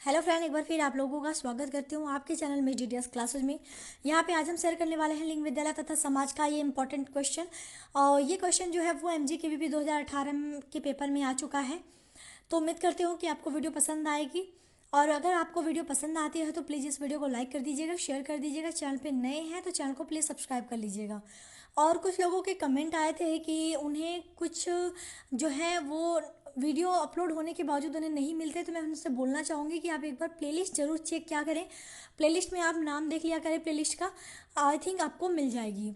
Hello friend, एक बार फिर आप लोगों का स्वागत करती हूँ आपके चैनल में डीडीएस क्लासेज में। यहाँ पे आज हम शेयर करने वाले हैं लिंग विद्यालय तथा समाज का ये इंपॉर्टेंट क्वेश्चन। और ये क्वेश्चन जो है वो एमजीकेवीपी 2018 के पेपर में आ चुका है। तो उम्मीद करती हूँ कि आपको वीडियो पसंद आएगी। और अगर आपको वीडियो पसंद आती है तो प्लीज़ इस वीडियो को लाइक कर दीजिएगा, शेयर कर दीजिएगा। चैनल पे नए हैं तो चैनल को प्लीज़ सब्सक्राइब कर लीजिएगा। और कुछ लोगों के कमेंट आए थे कि उन्हें कुछ जो है वो वीडियो अपलोड होने के बावजूद उन्हें नहीं मिलते। तो मैं उनसे बोलना चाहूँगी कि आप एक बार प्लेलिस्ट ज़रूर चेक क्या करें। प्लेलिस्ट में आप नाम देख लिया करें प्लेलिस्ट का, आई थिंक आपको मिल जाएगी।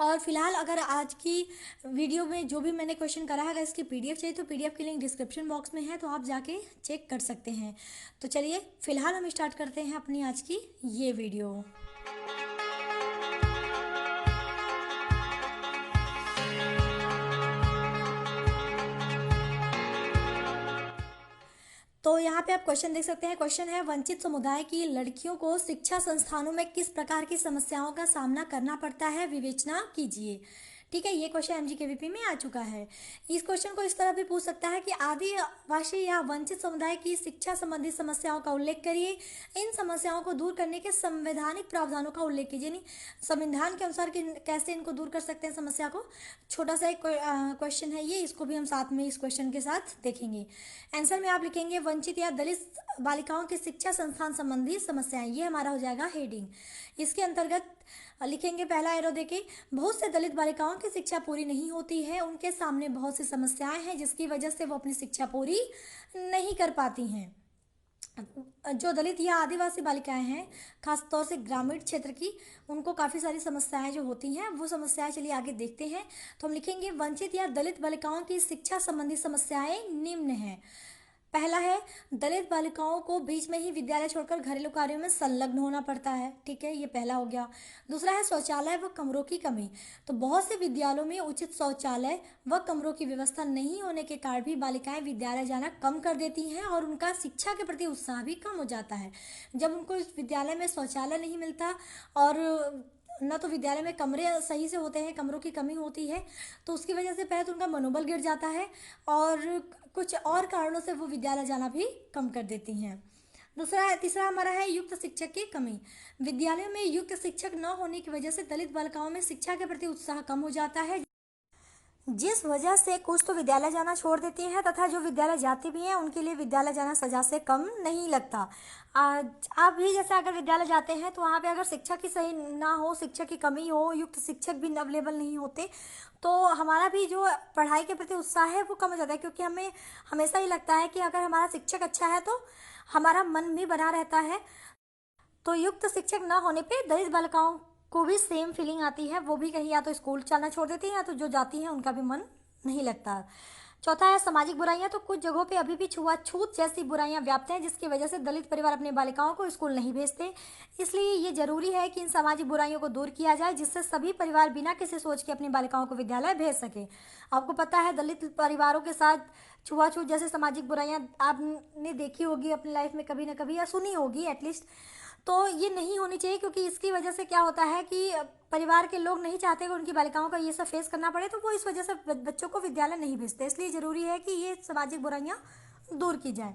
और फिलहाल अगर आज की वीडियो में जो भी मैंने क्वेश्चन करा है, अगर इसकी पीडीएफ चाहिए तो पीडीएफ की लिंक डिस्क्रिप्शन बॉक्स में है, तो आप जाके चेक कर सकते हैं। तो चलिए फिलहाल हम स्टार्ट करते हैं अपनी आज की ये वीडियो। तो यहाँ पे आप क्वेश्चन देख सकते हैं। क्वेश्चन है, वंचित समुदाय की लड़कियों को शिक्षा संस्थानों में किस प्रकार की समस्याओं का सामना करना पड़ता है, विवेचना कीजिए। ठीक है, ये क्वेश्चन एमजीकेवीपी में आ चुका है। इस क्वेश्चन को इस तरह भी पूछ सकता है कि आदिवासी या वंचित समुदाय की शिक्षा संबंधी समस्याओं का उल्लेख करिए। इन समस्याओं को दूर करने के संवैधानिक प्रावधानों का उल्लेख कीजिए। यानी संविधान के अनुसार कैसे इनको दूर कर सकते हैं समस्या को। छोटा सा एक क्वेश्चन है ये, इसको भी हम साथ में इस क्वेश्चन के साथ देखेंगे। आंसर में आप लिखेंगे वंचित या दलित बालिकाओं की शिक्षा संस्थान संबंधी समस्याएं। ये हमारा हो जाएगा हेडिंग। इसके अंतर्गत लिखेंगे पहला एरो देके, बहुत से दलित बालिकाओं की शिक्षा पूरी नहीं होती है। उनके सामने बहुत सी समस्याएं हैं जिसकी वजह से वो अपनी शिक्षा पूरी नहीं कर पाती हैं। जो दलित या आदिवासी बालिकाएं हैं, खासतौर से ग्रामीण क्षेत्र की, उनको काफ़ी सारी समस्याएं जो होती हैं, वो समस्याएं चलिए आगे देखते हैं। तो हम लिखेंगे वंचित या दलित बालिकाओं की शिक्षा संबंधी समस्याएं निम्न हैं। पहला है, दलित बालिकाओं को बीच में ही विद्यालय छोड़कर घरेलू कार्यों में संलग्न होना पड़ता है। ठीक है, ये पहला हो गया। दूसरा है शौचालय व कमरों की कमी। तो बहुत से विद्यालयों में उचित शौचालय व कमरों की व्यवस्था नहीं होने के कारण भी बालिकाएं विद्यालय जाना कम कर देती हैं और उनका शिक्षा के प्रति उत्साह भी कम हो जाता है। जब उनको इस विद्यालय में शौचालय नहीं मिलता और न तो विद्यालय में कमरे सही से होते हैं, कमरों की कमी होती है, तो उसकी वजह से पहले तो उनका मनोबल गिर जाता है और कुछ और कारणों से वो विद्यालय जाना भी कम कर देती हैं। तीसरा हमारा है युक्त शिक्षक की कमी। विद्यालयों में युक्त शिक्षक न होने की वजह से दलित बालिकाओं में शिक्षा के प्रति उत्साह कम हो जाता है, जिस वजह से कुछ तो विद्यालय जाना छोड़ देती हैं तथा जो विद्यालय जाती भी हैं उनके लिए विद्यालय जाना सजा से कम नहीं लगता। आप भी जैसे अगर विद्यालय जाते हैं तो वहाँ पे अगर शिक्षक ही सही ना हो, शिक्षक की कमी हो, युक्त शिक्षक भी अवेलेबल नहीं होते, तो हमारा भी जो पढ़ाई के प्रति उत्साह है वो कम हो जाता है। क्योंकि हमें हमेशा ही लगता है कि अगर हमारा शिक्षक अच्छा है तो हमारा मन भी बना रहता है। तो युक्त शिक्षक ना होने पे दलित बालिकाओं को भी सेम फीलिंग आती है, वो भी कहीं या तो स्कूल जाना छोड़ देती हैं या तो जो जाती हैं उनका भी मन नहीं लगता। चौथा है सामाजिक बुराइयां। तो कुछ जगहों पे अभी भी छुआछूत जैसी बुराइयां व्याप्त हैं जिसकी वजह से दलित परिवार अपनी बालिकाओं को स्कूल नहीं भेजते। इसलिए ये जरूरी है कि इन सामाजिक बुराइयों को दूर किया जाए जिससे सभी परिवार बिना किसी सोच के अपनी बालिकाओं को विद्यालय भेज सके। आपको पता है दलित परिवारों के साथ छुआछूत जैसे सामाजिक बुराइयां आपने देखी होगी अपनी लाइफ में कभी ना कभी, या सुनी होगी एटलीस्ट। तो ये नहीं होनी चाहिए, क्योंकि इसकी वजह से क्या होता है कि परिवार के लोग नहीं चाहते कि उनकी बालिकाओं का ये सब फेस करना पड़े, तो वो इस वजह से बच्चों को विद्यालय नहीं भेजते। इसलिए ज़रूरी है कि ये सामाजिक बुराइयां दूर की जाए।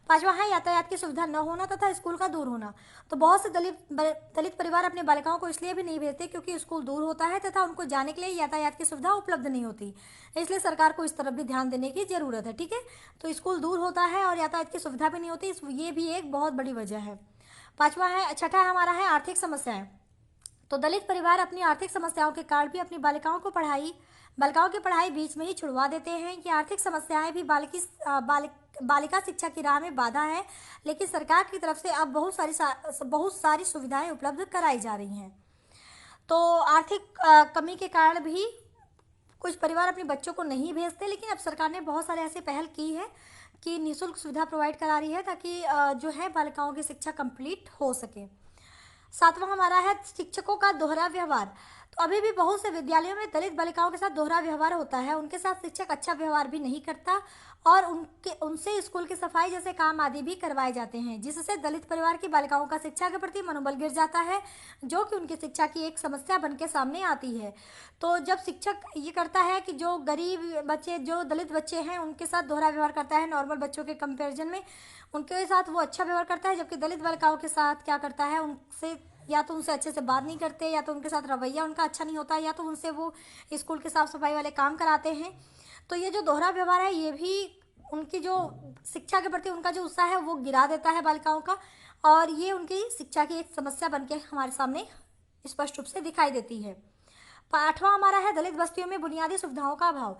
पांचवा है यातायात की सुविधा न होना तथा स्कूल का दूर होना। तो बहुत से दलित परिवार अपने बालिकाओं को इसलिए भी नहीं भेजते क्योंकि स्कूल दूर होता है तथा उनको जाने के लिए यातायात की सुविधा उपलब्ध नहीं होती। इसलिए सरकार को इस तरफ भी ध्यान देने की ज़रूरत है। ठीक है, तो स्कूल दूर होता है और यातायात की सुविधा भी नहीं होती, ये भी एक बहुत बड़ी वजह है। छठा हमारा है आर्थिक समस्याएं। तो दलित परिवार अपनी आर्थिक समस्याओं के कारण भी अपनी बालिकाओं की पढ़ाई बीच में ही छुड़वा देते हैं। ये आर्थिक समस्याएं भी बालिका शिक्षा की राह में बाधा है, लेकिन सरकार की तरफ से अब बहुत सारी सुविधाएं उपलब्ध कराई जा रही हैं। तो आर्थिक कमी के कारण भी कुछ परिवार अपने बच्चों को नहीं भेजते, लेकिन अब सरकार ने बहुत सारे ऐसे पहल की है कि निःशुल्क सुविधा प्रोवाइड करा रही है ताकि जो है बालिकाओं की शिक्षा कंप्लीट हो सके। सातवां हमारा है शिक्षकों का दोहरा व्यवहार। तो अभी भी बहुत से विद्यालयों में दलित बालिकाओं के साथ दोहरा व्यवहार होता है। उनके साथ शिक्षक अच्छा व्यवहार भी नहीं करता और उनसे स्कूल की सफाई जैसे काम आदि भी करवाए जाते हैं, जिससे दलित परिवार की बालिकाओं का शिक्षा के प्रति मनोबल गिर जाता है, जो कि उनकी शिक्षा की एक समस्या बन के सामने आती है। तो जब शिक्षक ये करता है कि जो गरीब बच्चे, जो दलित बच्चे हैं, उनके साथ दोहरा व्यवहार करता है नॉर्मल बच्चों के कंपेरिजन में, उनके साथ वो अच्छा व्यवहार करता है, जबकि दलित बालिकाओं के साथ क्या करता है, उनसे या तो उनसे अच्छे से बात नहीं करते, या तो उनके साथ रवैया उनका अच्छा नहीं होता, या तो उनसे वो स्कूल के साफ सफाई वाले काम कराते हैं। तो ये जो दोहरा व्यवहार है, ये भी उनकी जो शिक्षा के प्रति उनका जो उत्साह है वो गिरा देता है बालिकाओं का, और ये उनकी शिक्षा की एक समस्या बन के हमारे सामने स्पष्ट रूप से दिखाई देती है। 8वां हमारा है दलित बस्तियों में बुनियादी सुविधाओं का अभाव।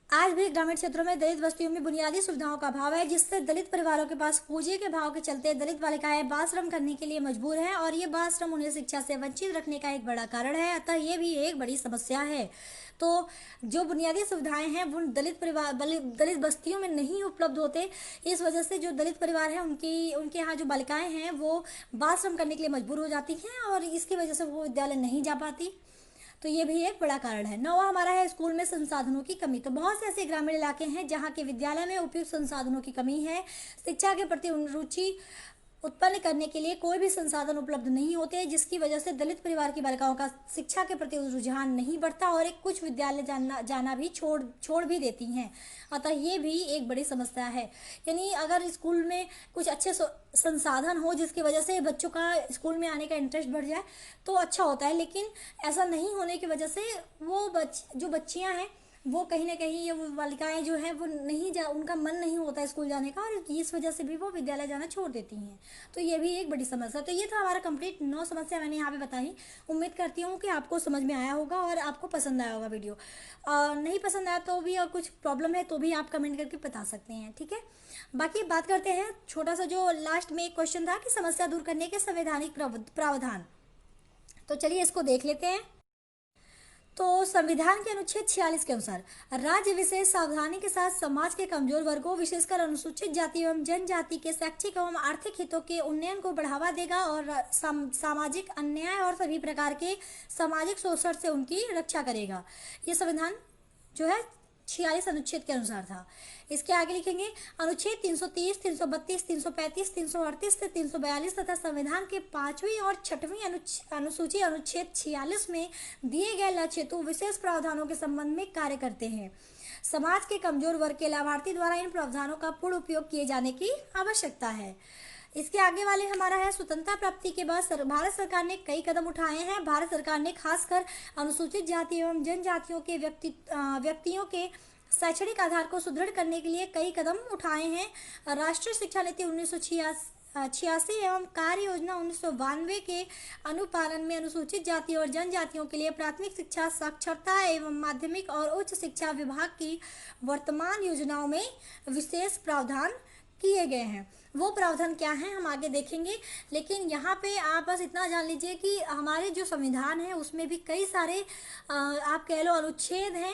आज भी ग्रामीण क्षेत्रों में दलित बस्तियों में बुनियादी सुविधाओं का अभाव है, जिससे दलित परिवारों के पास पूंजी के भाव के चलते दलित बालिकाएं बाल श्रम करने के लिए मजबूर हैं, और ये बाल श्रम उन्हें शिक्षा से वंचित रखने का एक बड़ा कारण है। अतः ये भी एक बड़ी समस्या है। तो जो बुनियादी सुविधाएं हैं वो दलित बस्तियों में नहीं उपलब्ध होते। इस वजह से जो दलित परिवार है उनके यहाँ जो बालिकाएं हैं वो बाल श्रम करने के लिए मजबूर हो जाती हैं, और इसकी वजह से वो विद्यालय नहीं जा पाती। तो ये भी एक बड़ा कारण है। 9वां हमारा है स्कूल में संसाधनों की कमी। तो बहुत से ऐसे ग्रामीण इलाके हैं जहाँ के विद्यालय में उपयुक्त संसाधनों की कमी है। शिक्षा के प्रति रुचि उत्पन्न करने के लिए कोई भी संसाधन उपलब्ध नहीं होते, जिसकी वजह से दलित परिवार की बालिकाओं का शिक्षा के प्रति रुझान नहीं बढ़ता, और एक कुछ विद्यालय जाना भी छोड़ भी देती हैं। अतः ये भी एक बड़ी समस्या है। यानी अगर स्कूल में कुछ अच्छे संसाधन हो जिसकी वजह से बच्चों का स्कूल में आने का इंटरेस्ट बढ़ जाए तो अच्छा होता है, लेकिन ऐसा नहीं होने की वजह से वो जो बच्चियां हैं वो कहीं ना कहीं, ये बालिकाएं जो हैं वो उनका मन नहीं होता स्कूल जाने का, और इस वजह से भी वो विद्यालय जाना छोड़ देती हैं। तो ये भी एक बड़ी समस्या। तो ये था हमारा कंप्लीट 9 समस्या मैंने यहाँ पे बताई। उम्मीद करती हूँ कि आपको समझ में आया होगा और आपको पसंद आया होगा वीडियो। नहीं पसंद आया तो भी, और कुछ प्रॉब्लम है तो भी आप कमेंट करके बता सकते हैं, ठीक है। बाकी बात करते हैं छोटा सा, जो लास्ट में एक क्वेश्चन था कि समस्या दूर करने के संवैधानिक प्रावधान। तो चलिए इसको देख लेते हैं। तो संविधान के अनुच्छेद 46 के अनुसार राज्य विशेष सावधानी के साथ समाज के कमजोर वर्गों, विशेषकर अनुसूचित जाति एवं जनजाति के शैक्षिक एवं आर्थिक हितों के उन्नयन को बढ़ावा देगा, और सामाजिक अन्याय और सभी प्रकार के सामाजिक शोषण से उनकी रक्षा करेगा। ये संविधान जो है 46 अनुच्छेद के अनुसार था। इसके आगे लिखेंगे अनुच्छेद 330, 332, 335, 338 से 342 तथा संविधान के 5वीं और 6वीं अनुसूची अनुच्छेद 46 में दिए गए लक्ष्य हेतु विशेष प्रावधानों के संबंध में कार्य करते हैं। समाज के कमजोर वर्ग के लाभार्थी द्वारा इन प्रावधानों का पूर्ण उपयोग किए जाने की आवश्यकता है। इसके आगे वाले हमारा है स्वतंत्रता प्राप्ति के बाद भारत सरकार ने कई कदम उठाए हैं। भारत सरकार ने खासकर अनुसूचित जाति एवं जनजातियों के व्यक्तियों के शैक्षणिक आधार को सुदृढ़ करने के लिए कई कदम उठाए हैं। राष्ट्रीय शिक्षा नीति 1986 एवं कार्य योजना 1992 के अनुपालन में अनुसूचित जाति और जनजातियों के लिए प्राथमिक शिक्षा साक्षरता एवं माध्यमिक और उच्च शिक्षा विभाग की वर्तमान योजनाओं में विशेष प्रावधान किए गए हैं। वो प्रावधान क्या है हम आगे देखेंगे, लेकिन यहाँ पे आप बस इतना जान लीजिए कि हमारे जो संविधान है उसमें भी कई सारे आप कह लो अनुच्छेद हैं,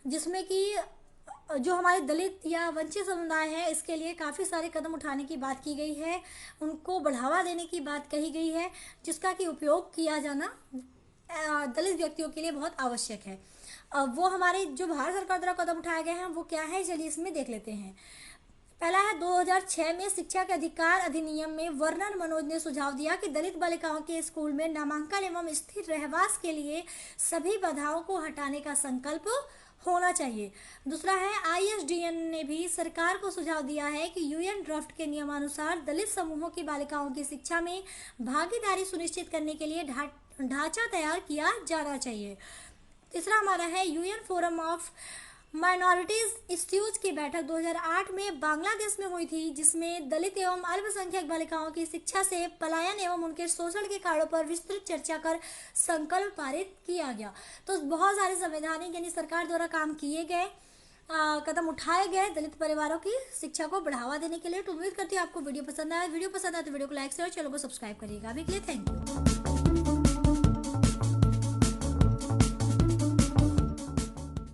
जिसमें कि जो हमारे दलित या वंचित समुदाय है इसके लिए काफ़ी सारे कदम उठाने की बात की गई है, उनको बढ़ावा देने की बात कही गई है, जिसका कि उपयोग किया जाना दलित व्यक्तियों के लिए बहुत आवश्यक है। वो हमारे जो भारत सरकार द्वारा कदम उठाए गए हैं वो क्या है, चलिए इसमें देख लेते हैं। पहला है 2006 में शिक्षा के अधिकार अधिनियम में वर्णन मनोज ने सुझाव दिया कि दलित बालिकाओं के स्कूल में नामांकन एवं स्थिर रहवास के लिए सभी बाधाओं को हटाने का संकल्प होना चाहिए। दूसरा है ISDN ने भी सरकार को सुझाव दिया है कि UN ड्राफ्ट के नियमानुसार दलित समूहों की बालिकाओं की शिक्षा में भागीदारी सुनिश्चित करने के लिए ढांचा तैयार किया जाना चाहिए। तीसरा हमारा है UN forum of minorities issues की बैठक 2008 में बांग्लादेश में हुई थी, जिसमें दलित एवं अल्पसंख्यक बालिकाओं की शिक्षा से पलायन एवं उनके शोषण के कारणों पर विस्तृत चर्चा कर संकल्प पारित किया गया। तो बहुत सारे संवैधानिक यानी सरकार द्वारा काम किए गए, कदम उठाए गए दलित परिवारों की शिक्षा को बढ़ावा देने के लिए। तो उम्मीद करती हूँ आपको वीडियो पसंद आया। वीडियो पसंद आए तो वीडियो को लाइक शेयर, चैनल को सब्सक्राइब करिएगा। अभी के लिए थैंक यू।